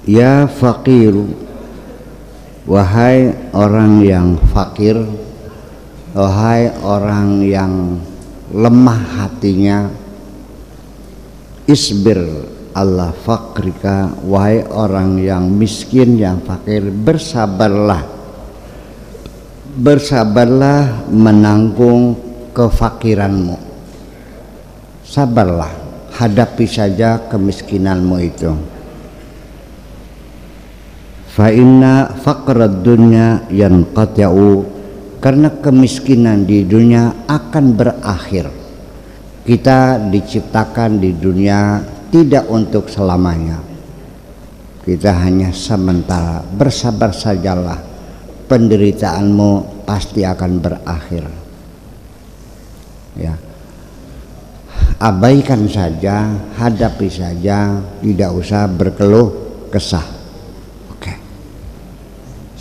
Ya fakir, wahai orang yang fakir, wahai orang yang lemah hatinya, isbir ala fakrika, wahai orang yang miskin yang fakir, bersabarlah, bersabarlah menanggung kefakiranmu, sabarlah, hadapi saja kemiskinanmu itu. Fa inna faqrad dunya yanqati'u, karena kemiskinan di dunia akan berakhir. Kita diciptakan di dunia tidak untuk selamanya, kita hanya sementara. Bersabar sajalah, penderitaanmu pasti akan berakhir. Ya, abaikan saja, hadapi saja, tidak usah berkeluh kesah.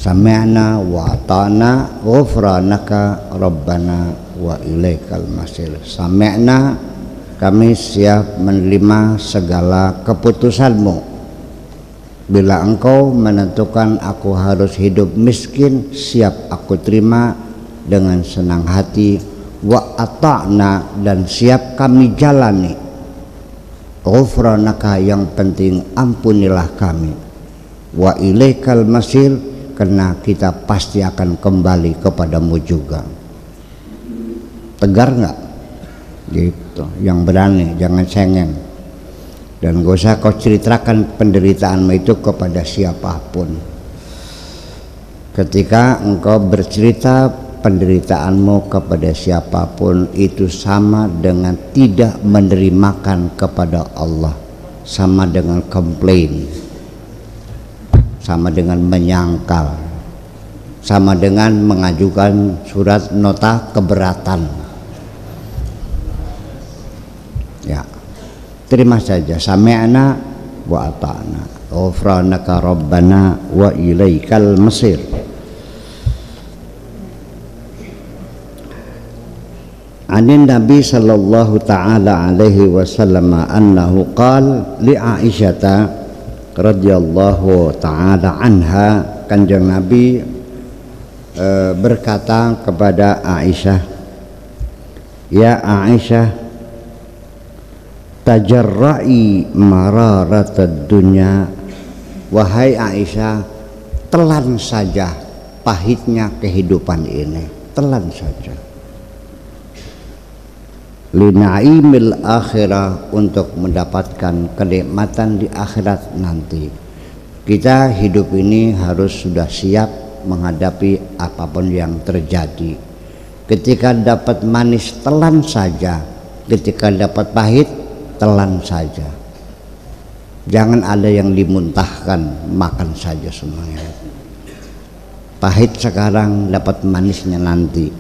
Sami'na wa ata'na ghufranaka rabbana wa ilaikal masir. Sami'na, kami siap menerima segala keputusanmu. Bila engkau menentukan aku harus hidup miskin, siap aku terima dengan senang hati. Wa ata'na, dan siap kami jalani. Ghufranaka, yang penting ampunilah kami. Wa ilaikal masir, karena kita pasti akan kembali kepadamu juga. Tegar nggak? Gitu, yang berani, jangan cengeng. Dan gak usah kau ceritakan penderitaanmu itu kepada siapapun. Ketika engkau bercerita penderitaanmu kepada siapapun, itu sama dengan tidak menerimakan kepada Allah, sama dengan komplain, sama dengan menyangkal, sama dengan mengajukan surat nota keberatan. Ya, terima saja. Sami'na wa ata'na ghufranaka rabbana wa ilaikal masir. Anin Nabi sallallahu ta'ala alaihi wasallam annahu qala li Aisyata radhiyallahu ta'ala anha, kanjeng Nabi berkata kepada Aisyah, ya Aisyah, tajarra'i mararatad dunya, wahai Aisyah, telan saja pahitnya kehidupan ini, telan saja. Linaimil akhirah, untuk mendapatkan kenikmatan di akhirat nanti. Kita hidup ini harus sudah siap menghadapi apapun yang terjadi. Ketika dapat manis, telan saja. Ketika dapat pahit, telan saja. Jangan ada yang dimuntahkan, makan saja semuanya. Pahit sekarang, dapat manisnya nanti.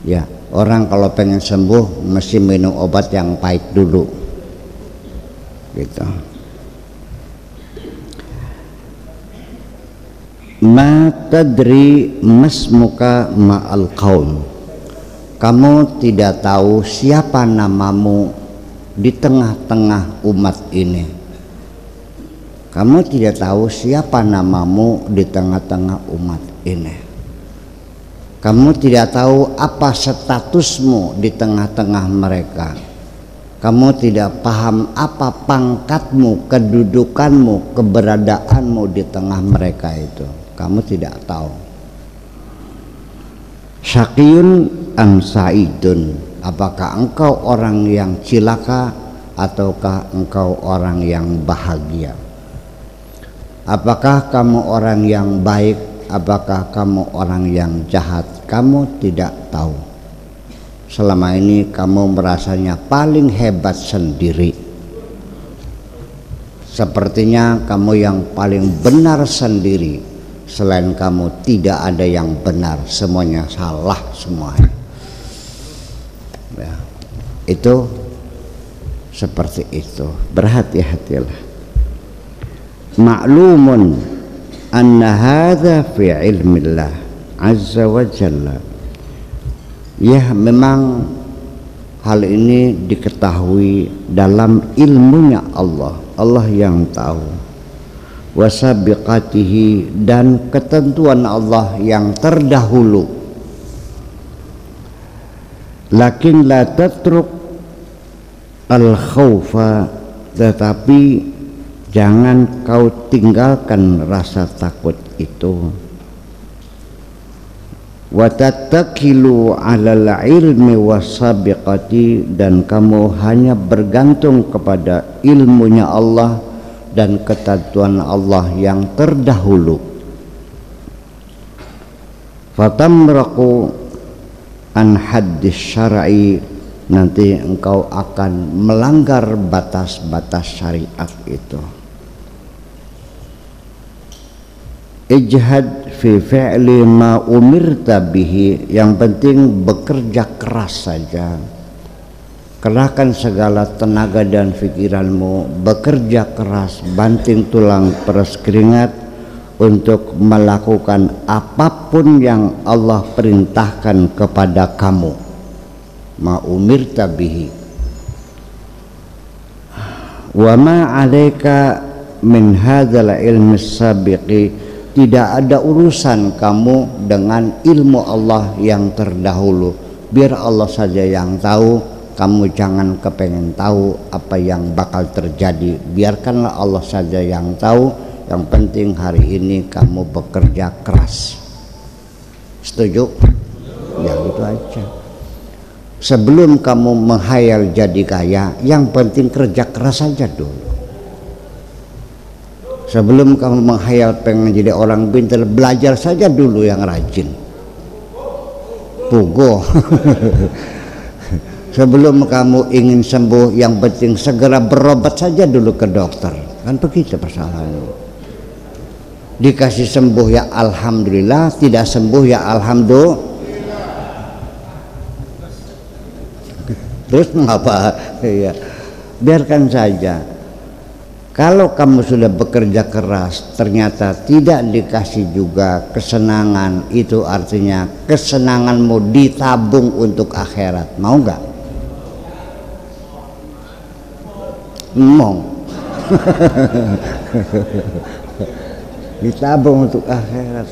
Ya, orang kalau pengen sembuh mesti minum obat yang pahit dulu, gitu. Ma tadri masmuka ma'al qaum, kamu tidak tahu siapa namamu di tengah-tengah umat ini. Kamu tidak tahu siapa namamu di tengah-tengah umat ini. Kamu tidak tahu apa statusmu di tengah-tengah mereka. Kamu tidak paham apa pangkatmu, kedudukanmu, keberadaanmu di tengah mereka itu. Kamu tidak tahu. Syaqiyun am sa'idun, apakah engkau orang yang cilaka ataukah engkau orang yang bahagia? Apakah kamu orang yang baik, apakah kamu orang yang jahat? Kamu tidak tahu. Selama ini kamu merasanya paling hebat sendiri. Sepertinya kamu yang paling benar sendiri. Selain kamu tidak ada yang benar, semuanya salah semuanya. Ya, itu seperti itu. Berhati-hatilah. Ma'lumun anna hadza fi ilmillah azza wa jalla. Ya, memang hal ini diketahui dalam ilmunya Allah. Allah yang tahu. wasabiqatihi, dan ketentuan Allah yang terdahulu. Lakin la tatruk al khaufa, tetapi jangan kau tinggalkan rasa takut itu. Wa tattakilu 'alal ilmi wasabiqati, dan kamu hanya bergantung kepada ilmunya Allah dan ketentuan Allah yang terdahulu. Fatamraqu an haddis syar'i, nanti engkau akan melanggar batas-batas syariat itu. Ijhad fi fi'li ma umirta bihi, yang penting bekerja keras saja. Kerahkan segala tenaga dan pikiranmu, bekerja keras, banting tulang peres keringat untuk melakukan apapun yang Allah perintahkan kepada kamu. Ma umirta bihi. Wa ma 'alaika min hadzal ilmi sabiqi, tidak ada urusan kamu dengan ilmu Allah yang terdahulu. Biar Allah saja yang tahu, kamu jangan kepengen tahu apa yang bakal terjadi. Biarkanlah Allah saja yang tahu. Yang penting hari ini kamu bekerja keras. Setuju? Ya gitu aja. Sebelum kamu menghayal jadi kaya, yang penting kerja keras saja dulu. Sebelum kamu menghayal pengen jadi orang pintar, belajar saja dulu yang rajin. Pugo. Sebelum kamu ingin sembuh, yang penting segera berobat saja dulu ke dokter. Kan begitu persoalannya. Dikasih sembuh ya alhamdulillah, tidak sembuh ya alhamdulillah. Terus mengapa? Ya, biarkan saja. Kalau kamu sudah bekerja keras, ternyata tidak dikasih juga kesenangan, itu artinya kesenanganmu ditabung untuk akhirat. Mau nggak? Mau. Ditabung untuk akhirat.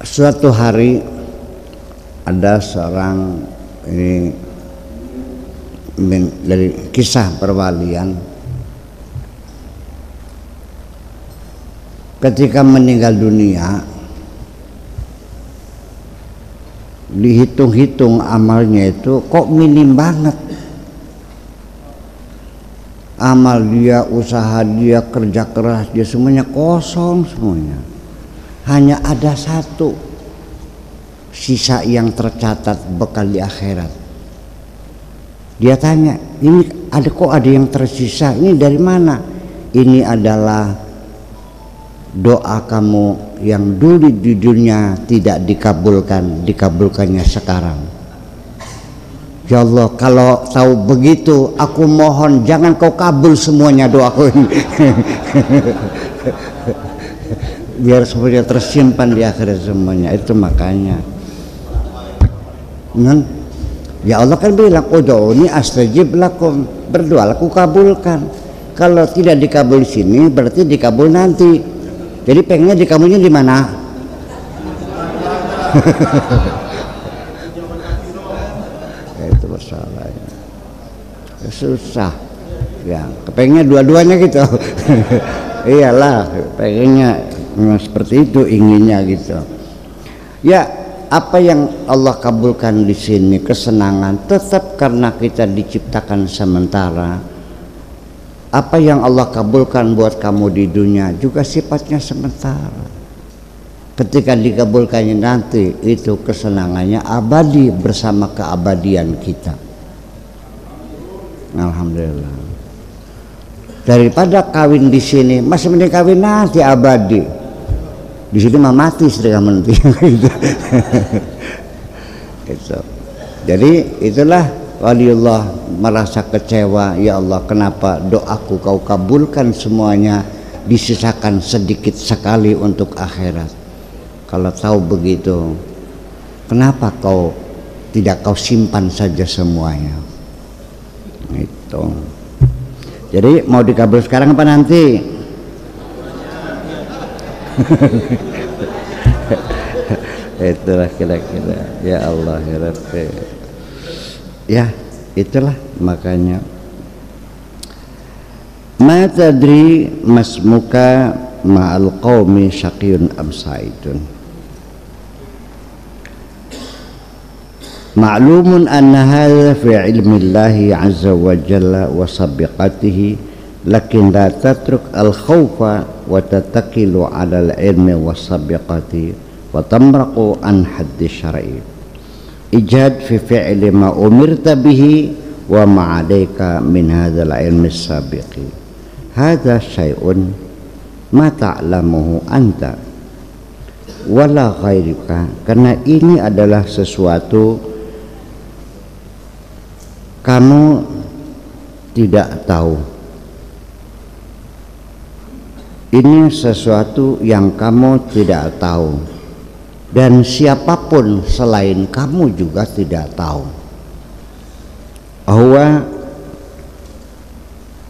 Suatu hari ada seorang, ini dari kisah perwalian, ketika meninggal dunia dihitung-hitung amalnya itu kok minim banget. Amal dia, usaha dia, kerja keras dia, semuanya kosong semuanya. Hanya ada satu sisa yang tercatat bekal di akhirat. Dia tanya, ini ada kok ada yang tersisa, ini dari mana? Ini adalah doa kamu yang dulu di dunia tidak dikabulkan, dikabulkannya sekarang. Ya Allah, kalau tahu begitu, aku mohon jangan kau kabul semuanya doaku ini. Biar semuanya tersimpan di akhirat semuanya. Itu makanya. Ya Allah kan bilang, ud'uni astajib lakum, berdoa aku kabulkan. Kalau tidak dikabul di sini, berarti dikabul nanti. Jadi pengennya dikabulnya di mana? Itu masalahnya. Susah. Ya, kepengennya dua-duanya gitu. Iyalah, pengennya memang seperti itu, inginnya gitu. Ya, apa yang Allah kabulkan di sini kesenangan tetap karena kita diciptakan sementara. Apa yang Allah kabulkan buat kamu di dunia juga sifatnya sementara. Ketika dikabulkannya nanti, itu kesenangannya abadi bersama keabadian kita. Alhamdulillah. Daripada kawin di sini, masih mending kawin nanti abadi. Di sini mah mati sedang nanti. Gitu. Jadi itulah waliullah merasa kecewa, ya Allah kenapa doaku kau kabulkan semuanya, disisakan sedikit sekali untuk akhirat. Kalau tahu begitu, kenapa kau tidak kau simpan saja semuanya? Itu. Jadi mau dikabul sekarang apa nanti? Itulah kira-kira. Ya Allah ya Rabbi. Ya itulah makanya. Ma tadri masmuka ma'al qaumi syaqiyun am sa'idun. Ma'lumun anna hadha fi ilmi Allah azza wa jalla wa sabiqatihi, lakin la tatruk al-khawfa wa tatakilu ala al-ilmi wa sabiqati wa tamraqu an haddi syar'i. Ijad fi fi'li ma umirta bihi wa ma 'alaika min hadzal ilmi as-sabiqi. Hadza syai'un ma ta'lamuhu anta wala ghairuka, karena ini adalah sesuatu kamu tidak tahu. Ini sesuatu yang kamu tidak tahu, dan siapapun selain kamu juga tidak tahu. Bahwa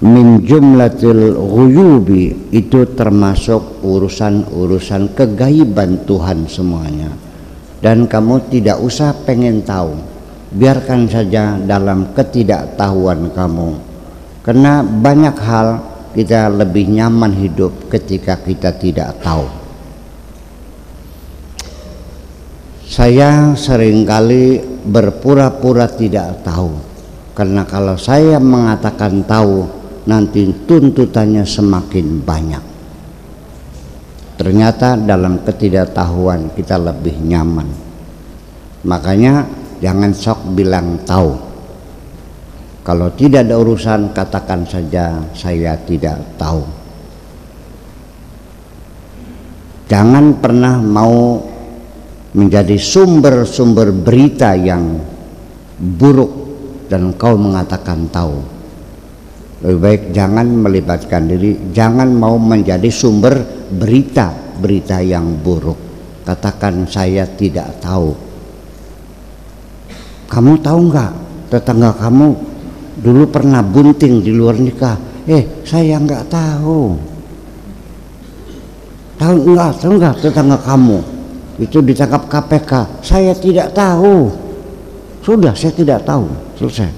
min jumlatil ghuyubi, itu termasuk urusan-urusan kegaiban Tuhan semuanya, dan kamu tidak usah pengen tahu, biarkan saja dalam ketidaktahuan kamu, karena banyak hal kita lebih nyaman hidup ketika kita tidak tahu. Saya seringkali berpura-pura tidak tahu, karena kalau saya mengatakan tahu, nanti tuntutannya semakin banyak. Ternyata dalam ketidaktahuan kita lebih nyaman. Makanya jangan sok bilang tahu. Kalau tidak ada urusan, katakan saja saya tidak tahu. Jangan pernah mau menjadi sumber-sumber berita yang buruk dan kau mengatakan tahu. Lebih baik jangan melibatkan diri, jangan mau menjadi sumber berita yang buruk. Katakan saya tidak tahu. Kamu tahu nggak, tetangga kamu dulu pernah bunting di luar nikah? Saya nggak tahu. Tahu nggak tetangga kamu itu ditangkap KPK? Saya tidak tahu. Sudah, saya tidak tahu, selesai.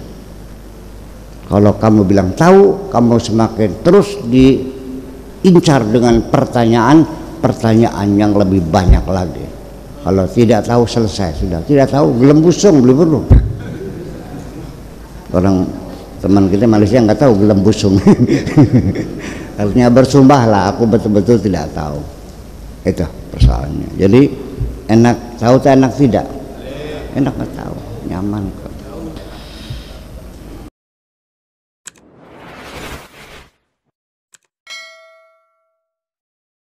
Kalau kamu bilang tahu, kamu semakin terus diincar dengan pertanyaan yang lebih banyak lagi. Kalau tidak tahu, selesai, sudah. Tidak tahu, gelem busung, beli perlu. Orang teman kita Malaysia nggak tahu gelem busung. Artinya bersumpahlah, aku betul-betul tidak tahu. Itu persoalannya. Jadi enak tahu tak enak tidak? Enak nggak tahu, nyaman kok.